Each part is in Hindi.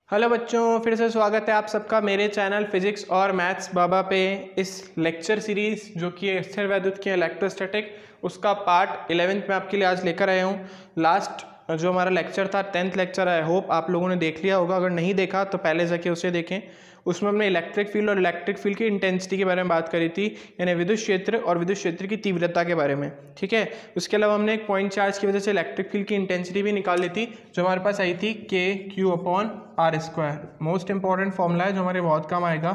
हेलो बच्चों, फिर से स्वागत है आप सबका मेरे चैनल फिजिक्स और मैथ्स बाबा पे। इस लेक्चर सीरीज़ जो कि स्थिर वैद्युत की इलेक्ट्रोस्टैटिक, उसका पार्ट 11th में आपके लिए आज लेकर आया हूँ। लास्ट जो हमारा लेक्चर था 10th लेक्चर, आई होप आप लोगों ने देख लिया होगा। अगर नहीं देखा तो पहले जाके उसे देखें। उसमें हमने इलेक्ट्रिक फील्ड और इलेक्ट्रिक फील्ड की इंटेंसिटी के बारे में बात करी थी, यानी विद्युत क्षेत्र और विद्युत क्षेत्र की तीव्रता के बारे में। ठीक है, उसके अलावा हमने एक पॉइंट चार्ज की वजह से इलेक्ट्रिक फील्ड की इंटेंसिटी भी निकाल ली थी, जो हमारे पास आई थी KQ/R²। मोस्ट इंपॉर्टेंट फॉर्मूला है जो हमारे बहुत काम आएगा।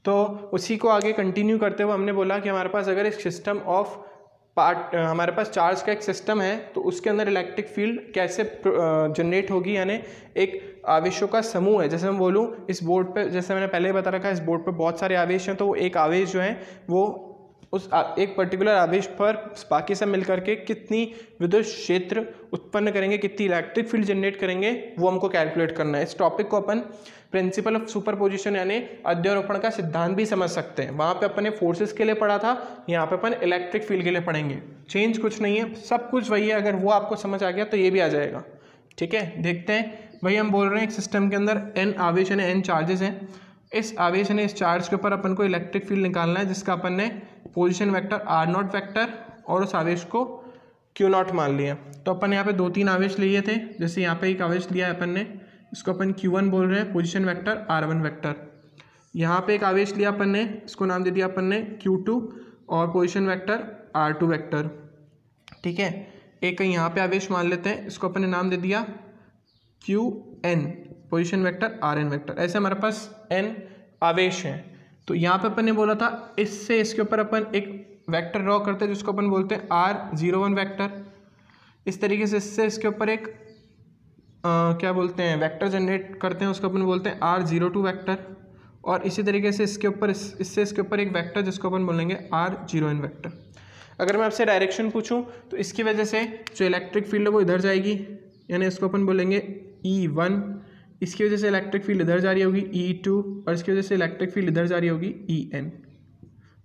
तो उसी को आगे कंटिन्यू करते हुए हमने बोला कि हमारे पास अगर एक सिस्टम ऑफ पार्ट, हमारे पास चार्ज का एक सिस्टम है, तो उसके अंदर इलेक्ट्रिक फील्ड कैसे जनरेट होगी। यानी एक आवेशों का समूह है, जैसे मैं बोलूँ इस बोर्ड पे, जैसे मैंने पहले बता रखा है, इस बोर्ड पे बहुत सारे आवेश हैं, तो एक आवेश जो है वो उस एक पर्टिकुलर आवेश पर बाकी सब मिलकर के कितनी विद्युत क्षेत्र उत्पन्न करेंगे, कितनी इलेक्ट्रिक फील्ड जनरेट करेंगे, वो हमको कैलकुलेट करना है। इस टॉपिक को अपन प्रिंसिपल ऑफ सुपरपोजिशन यानी अध्यारोपण का सिद्धांत भी समझ सकते हैं। वहाँ पे अपन ने फोर्सेस के लिए पढ़ा था, यहाँ पे अपन इलेक्ट्रिक फील्ड के लिए पढ़ेंगे। चेंज कुछ नहीं है, सब कुछ वही है। अगर वो आपको समझ आ गया तो ये भी आ जाएगा। ठीक है, देखते हैं। वही हम बोल रहे हैं, एक सिस्टम के अंदर n आवेश यानी n चार्जेस हैं। इस आवेश यानी इस चार्ज के ऊपर अपन को इलेक्ट्रिक फील्ड निकालना है, जिसका अपन ने पोजीशन वेक्टर r0 वेक्टर और उस आवेश को Q0 मान लिया। तो अपन यहाँ पे 2-3 आवेश लिए थे। जैसे यहाँ पे एक आवेश लिया है अपन ने, इसको अपन Q1 बोल रहे हैं, पोजीशन वेक्टर r1 वेक्टर। यहाँ पे एक आवेश लिया अपन ने, इसको नाम दे दिया अपन ने Q2 और पोजीशन वेक्टर r2 वेक्टर। ठीक है, एक यहाँ पे आवेश मान लेते हैं, इसको अपन ने नाम दे दिया Qn, position vector rn vector. ऐसे हमारे पास n आवेश हैं। तो यहाँ पे अपन ने बोला था इससे इसके ऊपर अपन एक वेक्टर ड्रॉ करते हैं, जिसको अपन बोलते हैं r01 वेक्टर। इस तरीके से इससे इसके ऊपर एक क्या बोलते हैं वेक्टर जनरेट करते हैं, उसको अपन बोलते हैं r02 वेक्टर। और इसी तरीके से इसके ऊपर इससे इसके ऊपर एक वेक्टर, जिसको अपन बोलेंगे r0n वेक्टर। अगर मैं आपसे डायरेक्शन पूछूं तो इसकी वजह से जो इलेक्ट्रिक फील्ड है वो इधर जाएगी, यानी इसको अपन बोलेंगे E1। इसकी वजह से इलेक्ट्रिक फील्ड इधर जा रही होगी E2, और इसकी वजह से इलेक्ट्रिक फील्ड इधर जा रही होगी En।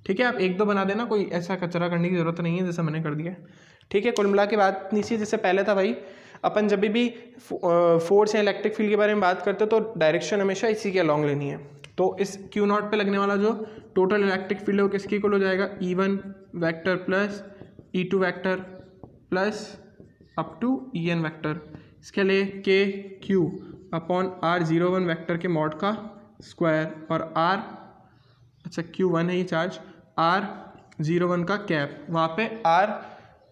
ठीक है, आप 1-2 बना देना, कोई ऐसा कचरा करने की ज़रूरत नहीं है जैसा मैंने कर दिया। ठीक है, कुल मिला के बात नहीं सी जैसे पहले था भाई। अपन जब भी फोर्स या इलेक्ट्रिक फील्ड के बारे में बात करते तो डायरेक्शन हमेशा इसी के अलॉन्ग लेनी है। तो इस Q0 पे लगने वाला जो टोटल इलेक्ट्रिक फील्ड है वो किसकी इक्वल हो जाएगा, E1 vector plus E2 vector plus up to En vector. इसके लिए KQ/R01 वेक्टर के मॉड का स्क्वायर और Q1 है ये चार्ज, R01 का कैप। वहाँ पे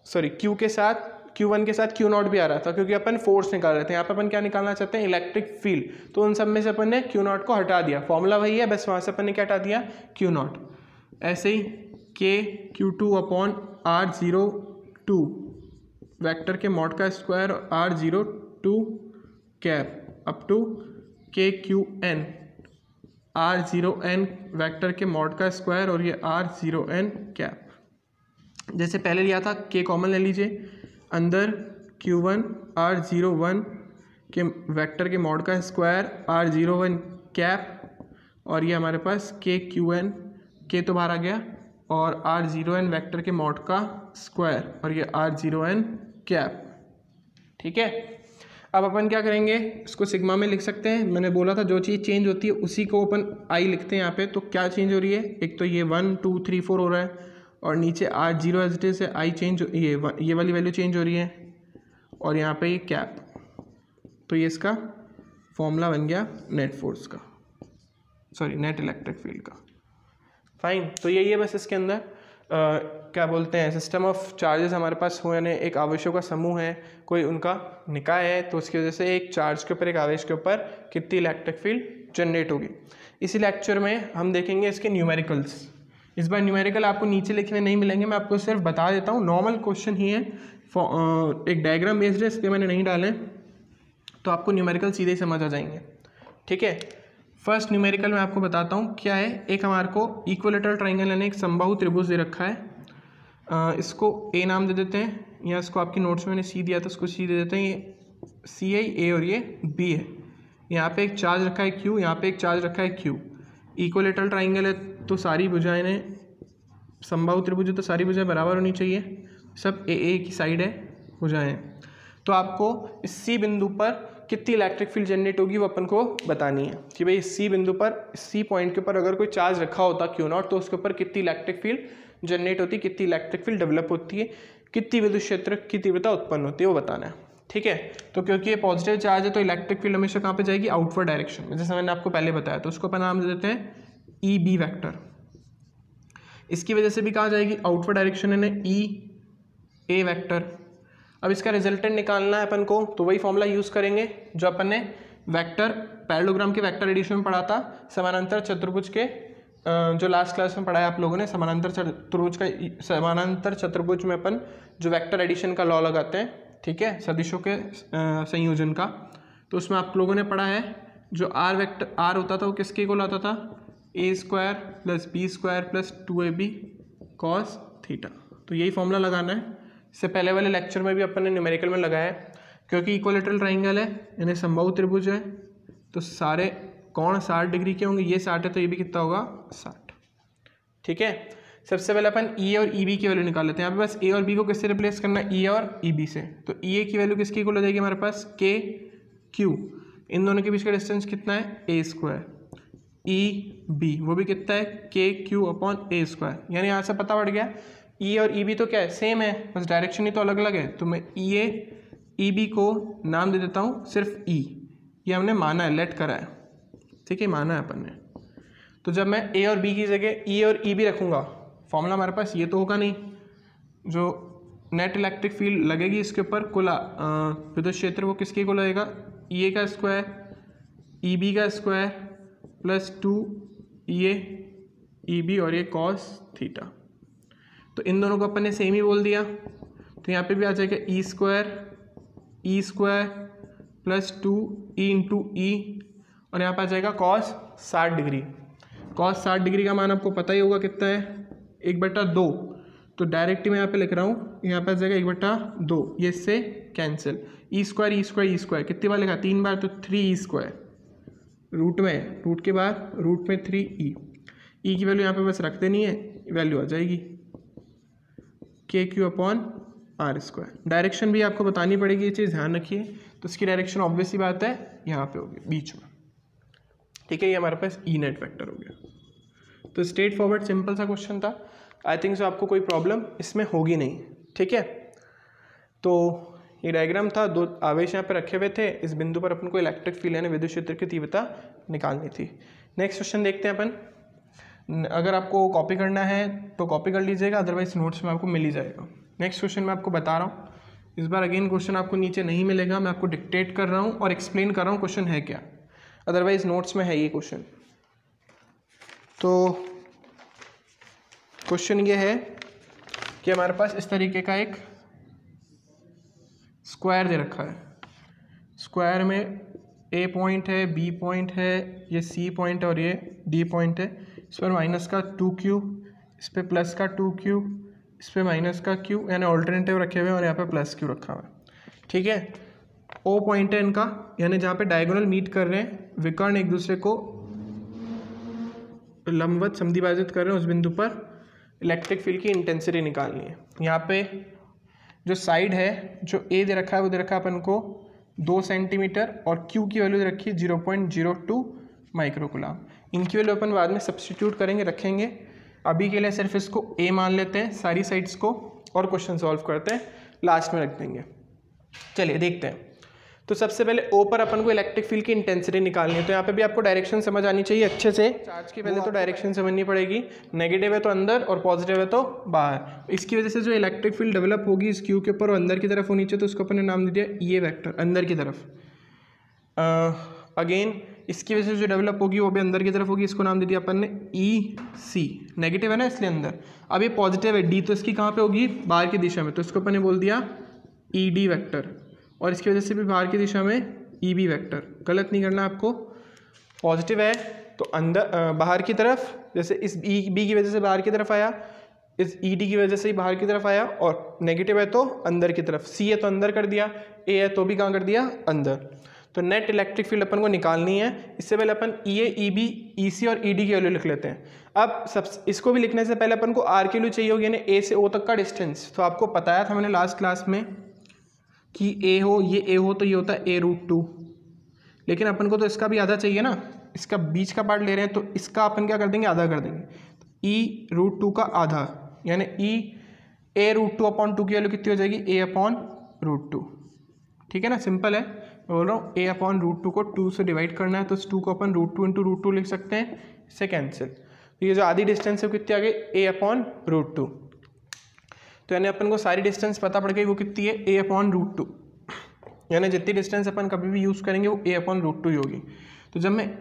Q1 के साथ Q0 भी आ रहा था, क्योंकि अपन फोर्स निकाल रहे थे। यहाँ पे अपन क्या निकालना चाहते हैं, इलेक्ट्रिक फील्ड। तो उन सब में से अपन ने Q0 को हटा दिया, फॉर्मूला वही है, बस वहाँ से अपन ने क्या हटा दिया, Q0। ऐसे ही KQ2/R02 वेक्टर के मॉड का स्क्वायर और R02 cap up to KQN/R0n vector के मॉड का स्क्वायर और ये R0n कैप। जैसे पहले लिया था, K कॉमन ले लीजिए, अंदर Q1/R01 के वेक्टर के मॉड का स्क्वायर R01 कैप, और ये हमारे पास KQN, K तो बाहर आ गया, और R0n वेक्टर के मॉड का स्क्वायर और ये R0n कैप। ठीक है, अब अपन क्या करेंगे, इसको सिग्मा में लिख सकते हैं। मैंने बोला था जो चीज़ चेंज होती है उसी को अपन I लिखते हैं यहाँ पे। तो क्या चेंज हो रही है, एक तो ये 1 2 3 4 हो रहा है, और नीचे R0 एज इट इज से I चेंज, ये वाली वैल्यू चेंज हो रही है, और यहाँ पे ये कैप। तो ये इसका फॉर्मूला बन गया नेट फोर्स का, सॉरी नेट इलेक्ट्रिक फील्ड का। फाइन, तो यही है बस इसके अंदर क्या बोलते हैं, सिस्टम ऑफ चार्जेस हमारे पास हो, यानी एक आवेशों का समूह है, कोई उनका निकाय है, तो उसकी वजह से एक चार्ज के ऊपर, एक आवेश के ऊपर कितनी इलेक्ट्रिक फील्ड जनरेट होगी। इसी लेक्चर में हम देखेंगे इसके न्यूमेरिकल्स। इस बार न्यूमेरिकल आपको नीचे लिखे हुए नहीं मिलेंगे, मैं आपको सिर्फ बता देता हूँ, नॉर्मल क्वेश्चन ही है, एक डायग्राम बेस्ड है, इसलिए मैंने नहीं डाले, तो आपको न्यूमेरिकल सीधे ही समझ आ जाएंगे। ठीक है, फर्स्ट न्यूमेरिकल मैं आपको बताता हूँ क्या है। एक हमारे को इक्विलेटरल ट्राइंगल यानी एक समबाहु त्रिभुज दे रखा है, इसको A नाम दे देते हैं, या इसको आपकी नोट्स में मैंने C दिया था, उसको C दे देते हैं। ये C है, A और ये B है। यहाँ पे एक चार्ज रखा है Q, यहाँ पे एक चार्ज रखा है Q। इक्विलेटरल ट्राइंगल है तो सारी भुजाएं ने, समबाहु त्रिभुज है तो सारी भुजाएं बराबर होनी चाहिए, सब A की साइड है भुजाएं। तो आपको इस C बिंदु पर कितनी इलेक्ट्रिक फील्ड जनरेट होगी वो अपन को बतानी है कि भाई सी बिंदु पर, सी पॉइंट के ऊपर अगर कोई चार्ज रखा होता Q0 तो उसके ऊपर कितनी इलेक्ट्रिक फील्ड जनरेट होती है, कितनी इलेक्ट्रिक फील्ड डेवलप होती है, कितनी विद्युत क्षेत्र की तीव्रता उत्पन्न होती है वो बताना है। ठीक है, तो क्योंकि ये पॉजिटिव चार्ज है तो इलेक्ट्रिक फील्ड हमेशा कहाँ पे जाएगी, आउटवर्ड डायरेक्शन में, जैसे मैंने आपको पहले बताया। तो उसको अपन नाम दे देते हैं EB वेक्टर। इसकी वजह से भी कहाँ जाएगी, आउटवर्ड डायरेक्शन है EA वेक्टर। अब इसका रिजल्टेंट निकालना है अपन को, तो वही फॉर्मूला यूज़ करेंगे जो अपन ने वेक्टर पैरेललोग्राम के वेक्टर एडिशन में पढ़ा था, समानांतर चतुर्भुज के जो लास्ट क्लास में पढ़ाया आप लोगों ने। समानांतर चतुर्भुज में अपन जो वेक्टर एडिशन का लॉ लगाते हैं, ठीक है, सदिशों के संयोजन का, तो उसमें आप लोगों ने पढ़ा है जो आर वेक्टर आर होता था वो किसके इक्वल आता था, A² + B² + 2AB cos theta. तो यही फॉर्मूला लगाना है। इससे पहले वाले लेक्चर में भी अपन ने न्यूमेरिकल में लगाया है, क्योंकि इक्विलैटरल ट्राइंगल है यानी समबाहु त्रिभुज है, तो सारे कोण 60 डिग्री के होंगे। ये 60 है तो ये भी कितना होगा, 60। ठीक है, सबसे पहले अपन E और EB की वैल्यू निकाल लेते हैं। यहाँ पे बस A और B को किससे रिप्लेस करना है, E और EB से। तो EA की वैल्यू किसकी इक्वल हो जाएगी हमारे पास, KQ। इन दोनों के बीच का डिस्टेंस कितना है, A²। EB वो भी कितना है, KQ/A²। यानी यहाँ से पता पड़ गया E और EB तो क्या है, सेम है, बस डायरेक्शन ही तो अलग अलग है। तो मैं EA EB को नाम दे देता हूँ सिर्फ E। ये हमने माना है, लेट करा है, ठीक है, माना है अपन ने। तो जब मैं A और B की जगह E और EB रखूँगा, फॉर्मूला हमारे पास ये तो होगा नहीं, जो नेट इलेक्ट्रिक फील्ड लगेगी इसके ऊपर कुल विद्युत क्षेत्र वो किसके इक्वल होएगा, EA का स्क्वायर EB का स्क्वायर + 2EA EB और ये cos थीटा। तो इन दोनों को अपन ने सेम ही बोल दिया, तो यहाँ पे भी आ जाएगा E² + 2E × E और यहाँ पे आ जाएगा cos 60 डिग्री। cos 60 डिग्री का मान आपको पता ही होगा कितना है, 1/2। तो डायरेक्ट मैं यहाँ पे लिख रहा हूँ, यहाँ पे आ जाएगा 1/2, ये इससे कैंसिल। E² कितनी बार लिखा, 3 बार, तो 3E²। रूट में, रूट के बाद रूट में 3E। E की वैल्यू यहाँ पे बस रख देनी है, वैल्यू आ जाएगी KQ/R²। डायरेक्शन भी आपको बतानी पड़ेगी, ये चीज़ ध्यान रखिए। तो इसकी डायरेक्शन ऑब्वियस ही बात है यहाँ पे होगी, बीच में। ठीक है, ये हमारे पास E नेट वेक्टर हो गया। तो स्ट्रेट फॉरवर्ड सिंपल सा क्वेश्चन था। आई थिंक सो आपको कोई प्रॉब्लम इसमें होगी नहीं। ठीक है, तो ये डायग्राम था, 2 आवेश यहाँ पे रखे हुए थे। इस बिंदु पर अपन को इलेक्ट्रिक फील्ड यानी विद्युत क्षेत्र की तीव्रता निकालनी थी। नेक्स्ट क्वेश्चन देखते हैं अपन। अगर आपको कॉपी करना है तो कॉपी कर लीजिएगा, अदरवाइज नोट्स में आपको मिल ही जाएगा। नेक्स्ट क्वेश्चन मैं आपको बता रहा हूँ, इस बार अगेन क्वेश्चन आपको नीचे नहीं मिलेगा, मैं आपको डिक्टेट कर रहा हूँ और एक्सप्लेन कर रहा हूँ क्वेश्चन है क्या, अदरवाइज नोट्स में है ये क्वेश्चन। तो क्वेश्चन ये है कि हमारे पास इस तरीके का एक स्क्वायर दे रखा है। स्क्वायर में A पॉइंट है, B पॉइंट है, ये C पॉइंट है और ये D पॉइंट है। इस पर माइनस का 2Q, इस पर प्लस का 2Q, इस पर माइनस का Q, यानी ऑल्टरनेटिव रखे हुए हैं और यहाँ पे प्लस Q रखा हुआ है। ठीक है, O पॉइंट है इनका, यानी जहाँ पे डायगोनल मीट कर रहे हैं, विकर्ण एक दूसरे को लंबवत समद्विभाजित कर रहे हैं, उस बिंदु पर इलेक्ट्रिक फील्ड की इंटेंसिटी निकालनी है। यहाँ पे जो साइड है, जो A दे रखा है वो दे रखा है अपन को 2 सेंटीमीटर और Q की वैल्यू दे रखी है 0.02 माइक्रोकूलम। इनकी वैल्यू अपन बाद में सब्स्टिट्यूट करेंगे, रखेंगे। अभी के लिए सिर्फ इसको A मान लेते हैं सारी साइड्स को और क्वेश्चन सॉल्व करते हैं, लास्ट में रख देंगे। चलिए देखते हैं। तो सबसे पहले O पर अपन को इलेक्ट्रिक फील्ड की इंटेंसिटी निकालनी है। तो यहाँ पे भी आपको डायरेक्शन समझ आनी चाहिए अच्छे से। चार्ज की पहले तो डायरेक्शन समझनी पड़ेगी, नेगेटिव है तो अंदर और पॉजिटिव है तो बाहर। इसकी वजह से जो इलेक्ट्रिक फील्ड डेवलप होगी इस Q के ऊपर, वो अंदर की तरफ होनी चाहिए, तो उसको अपन ने नाम दे दिया EA वेक्टर, अंदर की तरफ। अगेन इसकी वजह से जो डेवलप होगी वो भी अंदर की तरफ होगी, इसको नाम दे दिया अपन ने EC। नेगेटिव है ना इसलिए अंदर। अब ये पॉजिटिव है D, तो इसकी कहाँ पे होगी, बाहर की दिशा में, तो इसको अपन ने बोल दिया ED वेक्टर। और इसकी वजह से भी बाहर की दिशा में EB वेक्टर। गलत नहीं करना आपको, पॉजिटिव है तो अंदर बाहर की तरफ, जैसे इस B की वजह से बाहर की तरफ आया, इस ED की वजह से ही बाहर की तरफ आया, और नेगेटिव है तो अंदर की तरफ। C है तो अंदर कर दिया, A है तो भी कहाँ कर दिया, अंदर। तो नेट इलेक्ट्रिक फील्ड अपन को निकालनी है। इससे पहले अपन EA, EB, EC और ED की वैल्यू लिख लेते हैं। अब सब इसको भी लिखने से पहले अपन को R की वैल्यू चाहिए होगी, यानी A से O तक का डिस्टेंस। तो आपको बताया था मैंने लास्ट क्लास में कि A हो, ये A हो तो ये होता है A√2, लेकिन अपन को तो इसका भी आधा चाहिए ना, इसका बीच का पार्ट ले रहे हैं तो इसका अपन क्या कर देंगे, आधा कर देंगे। e√2 का आधा यानी a√2 अपॉन 2 की वैल्यू कितनी हो जाएगी, a/√2। ठीक है ना, सिंपल है। मैं बोल रहा हूँ a/√2 को 2 से डिवाइड करना है तो इस 2 को अपन √2 इंटू √2 लिख सकते हैं, इससे कैंसिल। तो ये जो आधी डिस्टेंस है कितनी आ गई, a/√2। तो यानी अपन को सारी डिस्टेंस पता पड़ गई, वो कितनी है, a/√2। यानी जितनी डिस्टेंस अपन कभी भी यूज़ करेंगे वो a/√2 ही होगी। तो जब मैं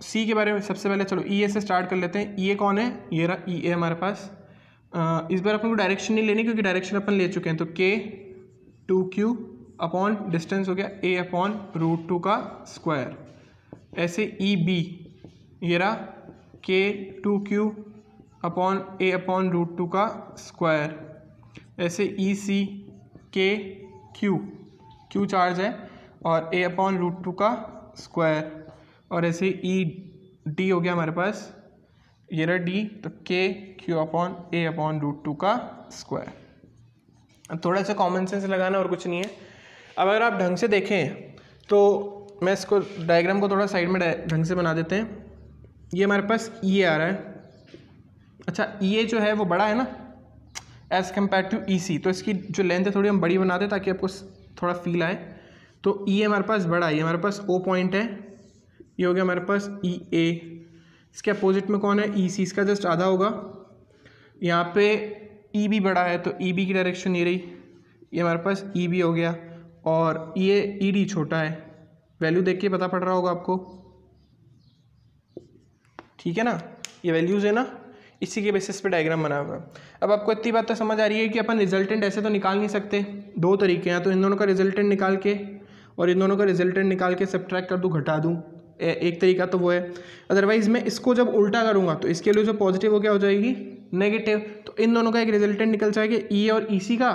सी के बारे में सबसे पहले चलो ई ए से स्टार्ट कर लेते हैं। ई ए कौन है, ये रहा ई ए हमारे पास। इस बार अपन को डायरेक्शन नहीं लेनी क्योंकि डायरेक्शन अपन ले चुके हैं। तो k2q अपॉन डिस्टेंस हो गया a/√2 का स्क्वायर। ऐसे ई बी ये रहा k2q अपॉन a/√2 का स्क्वायर। ऐसे ई सी q चार्ज है और a/√2 का स्क्वायर। और ऐसे ई डी हो गया हमारे पास, ये रहा डी, तो k/q अपॉन a/√2 का स्क्वायर। अब थोड़ा सा कॉमन सेंस लगाना और कुछ नहीं है। अब अगर आप ढंग से देखें तो मैं इसको डायग्राम को थोड़ा साइड में ढंग से बना देते हैं। ये हमारे पास ई ए आ रहा है। अच्छा, ई ए जो है वो बड़ा है ना एज़ कम्पेयर टू ई सी, तो इसकी जो लेंथ है थोड़ी हम बड़ी बना दें ताकि आपको थोड़ा फील आए। तो ई ए हमारे पास बड़ा है, ये हमारे पास ओ पॉइंट है, ये हो गया हमारे पास ई ए। इसके अपोजिट में कौन है, ई सी, इसका जस्ट आधा होगा। यहाँ पे ई बी बड़ा है तो ई बी की डायरेक्शन ये रही, ये हमारे पास ई बी हो गया। और ये ई डी छोटा है, वैल्यू देख के पता पड़ रहा होगा आपको, ठीक है ना, ये वैल्यूज़ है ना, इसी के बेसिस पे डायग्राम बना हुआ है। अब आपको इतनी बात तो समझ आ रही है कि अपन रिजल्टेंट ऐसे तो निकाल नहीं सकते, दो तरीके हैं, तो इन दोनों का रिजल्टेंट निकाल के और इन दोनों का रिजल्टेंट निकाल के सब्ट्रैक्ट कर दूँ, घटा दूँ, एक तरीका तो वो है। अदरवाइज मैं इसको जब उल्टा करूँगा तो इसके लिए जो पॉजिटिव हो क्या हो जाएगी, नेगेटिव। तो इन दोनों का एक रिजल्टेंट निकल जाएगा ई और ई सी का,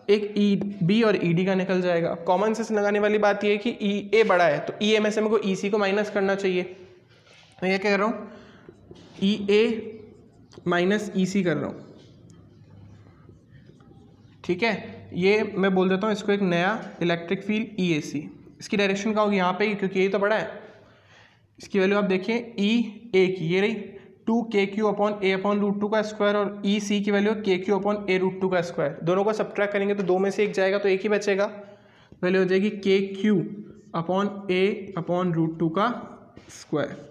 एक ई बी और ई डी का निकल जाएगा। कॉमन सेंस लगाने वाली बात ये है कि ई ए बड़ा है तो ई ए में से मेरे को ई सी को माइनस करना चाहिए। मैं ये कह रहा हूँ ई ए माइनस ई सी कर रहा हूँ, ठीक है। ये मैं बोल देता हूँ इसको एक नया इलेक्ट्रिक फील्ड ई ए सी। इसकी डायरेक्शन क्या होगी, यहाँ पे क्योंकि ये तो बड़ा है। इसकी वैल्यू आप देखिए ई ए की ये रही 2k/q अपॉन a/√2 का स्क्वायर और ई सी की वैल्यू k/q अपॉन a√2 का स्क्वायर। दोनों को सब्ट्रैक्ट करेंगे तो दो में से एक जाएगा तो एक ही बचेगा, वैल्यू हो जाएगी k/q अपॉन a/√2 का स्क्वायर।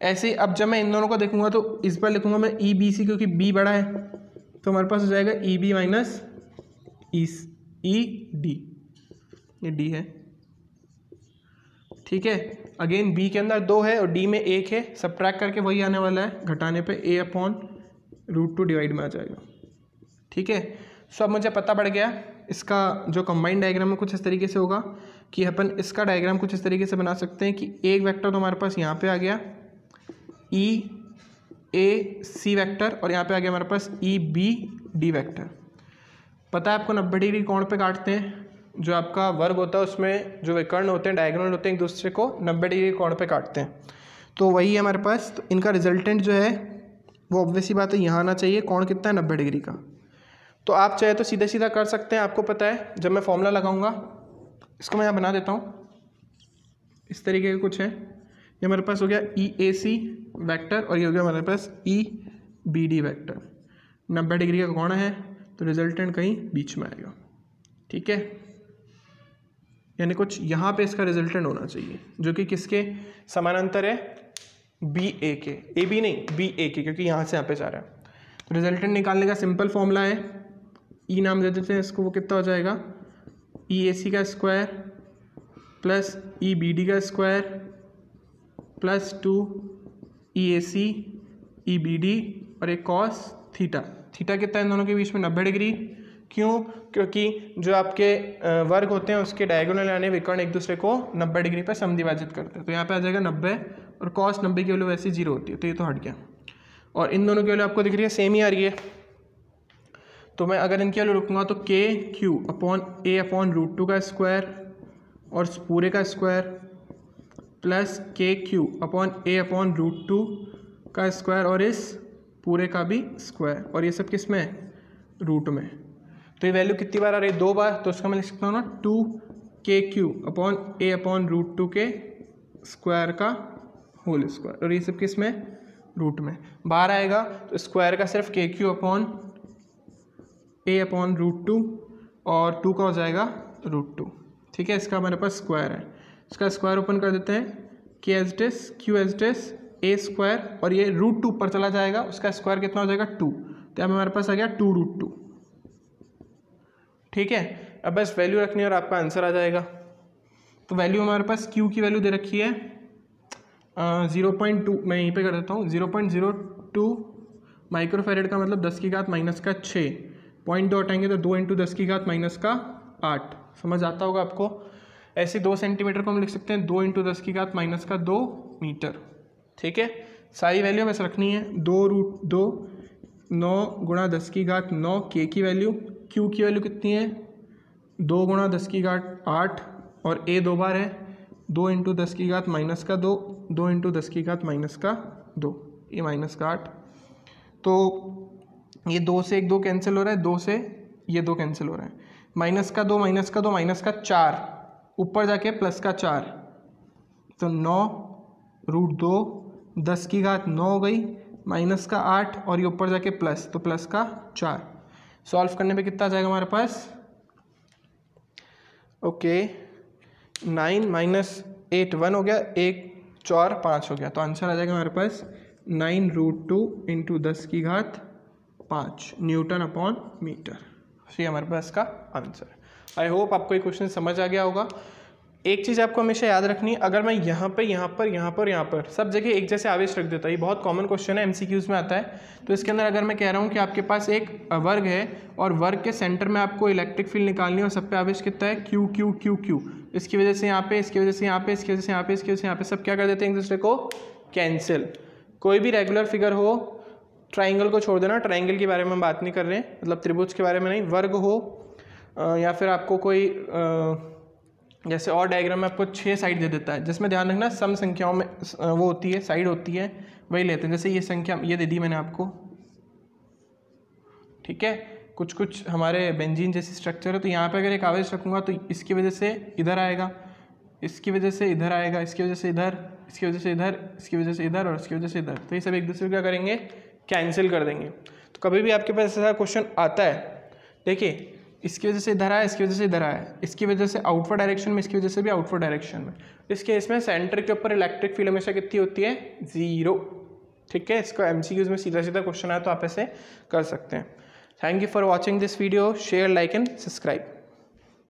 ऐसे अब जब मैं इन दोनों को देखूंगा तो इस पर लिखूंगा मैं ई बी सी, क्योंकि बी बड़ा है तो हमारे पास हो जाएगा E B minus E D, ये डी है, ठीक है। अगेन बी के अंदर 2 है और डी में 1 है, सब्ट्रैक्ट करके वही आने वाला है, घटाने पे a/√2 डिवाइड में आ जाएगा, ठीक है। सो अब मुझे पता पड़ गया इसका जो कंबाइंड डायग्राम है कुछ इस तरीके से होगा कि अपन इसका डायग्राम कुछ इस तरीके से बना सकते हैं कि एक वेक्टर तो हमारे पास यहाँ पे आ गया ई ए सी वेक्टर और यहाँ पे आ गया हमारे पास ई बी डी वेक्टर। पता है आपको 90 डिग्री कोण पे काटते हैं, जो आपका वर्ग होता है उसमें जो विकर्ण होते हैं डायगोनल होते हैं एक दूसरे को 90 डिग्री कोण पे काटते हैं, तो वही है हमारे पास। तो इनका रिजल्टेंट जो है वो ऑब्वियसली बात है यहाँ आना चाहिए। कोण कितना है, 90 डिग्री का। तो आप चाहे तो सीधा सीधा कर सकते हैं, आपको पता है जब मैं फॉर्मूला लगाऊंगा, इसको मैं यहाँ बना देता हूँ, इस तरीके का कुछ है। ये हमारे पास हो गया ई ए सी वैक्टर और ये हो गया हमारे पास E B D vector. 90 degree का कोण है तो रिजल्टेंट कहीं बीच में आएगा, ठीक है। यानी कुछ यहाँ पे इसका रिजल्टेंट होना चाहिए जो कि किसके समानांतर है, बी ए के, ए बी नहीं बी ए के, क्योंकि यहाँ से यहाँ पे जा रहा है। तो रिजल्टेंट निकालने का सिंपल फॉर्मूला है, ई नाम दे देते हैं इसको, वो कितना हो जाएगा ई ए सी का square plus E B D का square plus 2 E A C E B D और एक कॉस थीटा। थीटा कितना है इन दोनों के बीच में, 90 डिग्री। क्यों, क्योंकि जो आपके वर्ग होते हैं उसके डायगोनल यानी विकर्ण एक दूसरे को 90 डिग्री पर समद्विभाजित करते हैं। तो यहाँ पे आ जाएगा 90 और कॉस 90 की वैल्यू वैसे 0 होती है, तो ये तो हट गया। और इन दोनों की वैल्यू आपको दिख रही है सेम ही आ रही है। तो मैं अगर इनकी वैल्यू रखूँगा तो k/q अपॉन a/√2 का स्क्वायर और पूरे का square plus k/q upon a/√2 का स्क्वायर और इस पूरे का भी स्क्वायर, और ये सब किस में है, रूट में। तो ये वैल्यू कितनी बार आ रही है, 2 बार, तो उसका मैं लिख सकता हूँ ना 2 के क्यू अपॉन ए अपॉन रूट टू के स्क्वायर का होल स्क्वायर, और ये सब किस में, रूट में। बाहर आएगा तो स्क्वायर का सिर्फ के क्यू अपॉन ए अपॉन रूट टू, और टू का हो जाएगा रूट टू। ठीक है, इसका हमारे पास स्क्वायर है, इसका स्क्वायर ओपन कर देते हैं, K as it is Q as it is a square, और ये रूट टू ऊपर चला जाएगा, उसका स्क्वायर कितना हो जाएगा 2, तो अब हमारे पास आ गया 2 रूट 2। ठीक है, अब बस वैल्यू रखनी है और आपका आंसर आ जाएगा। तो वैल्यू हमारे पास क्यू की वैल्यू दे रखी है 0.2, मैं यहीं पे कर देता हूँ 0.02 माइक्रोफेरेड का मतलब 10 की घात माइनस का 6, पॉइंट 2 हटाएंगे तो 2 इंटू 10 की घात माइनस का 8। समझ आता होगा आपको। ऐसे 2 सेंटीमीटर को हम लिख सकते हैं 2 इंटू 10 की घात माइनस का 2 मीटर। ठीक है, सारी वैल्यू बस रखनी है, 2 रूट 2 9 गुणा 10 की घात 9 के की वैल्यू, क्यू की वैल्यू कितनी है 2 गुणा 10 की घात 8, और ए 2 बार है 2 इंटू 10 की घात माइनस का 2, 2 इंटू 10 की घात माइनस का 2, ये माइनस का 8। तो ये 2 से 1 2 कैंसिल हो रहा है, 2 से ये 2 कैंसिल हो रहा है, माइनस का 2 माइनस का 2 माइनस का 4, ऊपर जाके प्लस का 4, तो 9 रूट 2 10 की घात 9 हो गई, माइनस का 8, और ये ऊपर जाके प्लस, तो प्लस का 4। सॉल्व करने पे कितना आ जाएगा हमारे पास, ओके 9 माइनस 8 1 हो गया, 1 4 5 हो गया, तो आंसर आ जाएगा हमारे पास 9 रूट 2 इंटू 10 की घात 5 न्यूटन अपॉन मीटर। ये हमारे पास का आंसर है। आई होप आपको ये क्वेश्चन समझ आ गया होगा। एक चीज़ आपको हमेशा याद रखनी है, अगर मैं यहाँ पर सब जगह एक जैसे आवेश रख देता, ये बहुत कॉमन क्वेश्चन है, एमसीक्यूज में आता है। तो इसके अंदर अगर मैं कह रहा हूँ कि आपके पास एक वर्ग है और वर्ग के सेंटर में आपको इलेक्ट्रिक फील्ड निकालनी है और सब पे आवेश कितना है क्यू क्यू क्यू क्यू, इसकी वजह से यहाँ पे, इसकी वजह से यहाँ पे, इसकी वजह से यहाँ पे, इसकी वजह से यहाँ पे, सब क्या कर देते हैं एक दूसरे को कैंसिल। कोई भी रेगुलर फिगर हो, ट्राइंगल को छोड़ देना, ट्राइंगल के बारे में हम बात नहीं कर रहे हैं, मतलब त्रिभुज के बारे में नहीं, वर्ग हो या फिर आपको कोई जैसे और डायग्राम में आपको 6 साइड दे देता है, जिसमें ध्यान रखना सम संख्याओं में वो होती है, साइड होती है, वही लेते हैं। जैसे ये संख्या ये दे दी मैंने आपको, ठीक है, कुछ हमारे बेंजीन जैसी स्ट्रक्चर है, तो यहाँ पे अगर एक आवेश रखूँगा तो इसकी वजह से इधर आएगा, इसकी वजह से इधर आएगा, इसकी वजह से इधर, इसकी वजह से इधर, इसकी वजह से इधर, और इसकी वजह से इधर, तो ये सब एक दूसरे को क्या करेंगे कैंसिल कर देंगे। तो कभी भी आपके पास ऐसा क्वेश्चन आता है, देखिए इसकी वजह से इधर आया, इसकी वजह से इधर आया, इसकी वजह से आउटवर्ड डायरेक्शन में, इसकी वजह से भी आउटवर्ड डायरेक्शन में, इस केस में सेंटर के ऊपर इलेक्ट्रिक फील्ड हमेशा कितनी होती है 0। ठीक है, इसको एमसीक्यूज में सीधा सीधा क्वेश्चन आया तो आप ऐसे कर सकते हैं। Thank you for watching this video, share like and subscribe.